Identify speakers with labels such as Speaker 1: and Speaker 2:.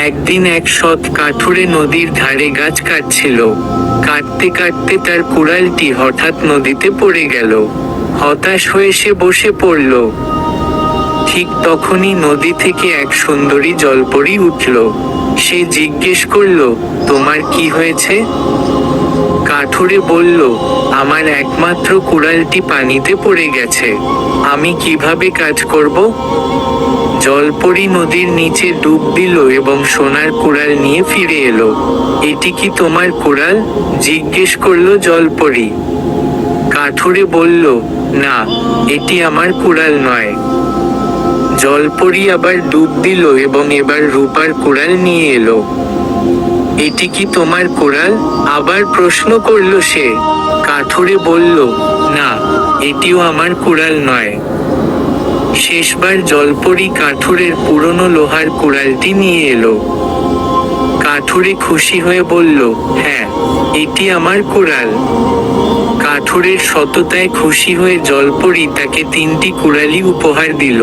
Speaker 1: একদিন এক সৎ কাঠুরে নদীর ধারে গাছ কাটছিল। কাটতে কাটতে তার কুড়ালটি হঠাৎ নদীতে পড়ে গেল। হতাশ হয়ে সে বসে পড়ল। ঠিক তখনই নদী থেকে এক সুন্দরী জলপরী উঠল। সে জিজ্ঞেস করল, তোমার কি হয়েছে? কাঠুরে বলল, আমার একমাত্র কুড়ালটি পানিতে পড়ে গেছে, আমি কিভাবে কাজ করব? জলপরী নদীর নিচে ডুব দিল এবং সোনার কুড়াল নিয়ে ফিরে এলো। এটি কি তোমার কুড়াল? জিজ্ঞেস করলো জলপরী। কাঠুরে বলল, না, এটি আমার কুড়াল নয়। জলপরী আবার ডুব দিল এবং এবার রূপার কুড়াল নিয়ে এলো। এটি কি তোমার কুড়াল? আবার প্রশ্ন করল সে। কাঠুরে বলল, না, এটিও আমার কুড়াল নয়। শেষবার জলপরী কাঠুরের পুরনো লোহার কুড়ালটি নিয়ে এলো। কাঠুরে খুশি হয়ে বলল, হ্যাঁ, এটি আমার কুড়াল। কাঠুরের সততায় খুশি হয়ে জলপরী তাকে 3টি কুড়ালি উপহার দিল।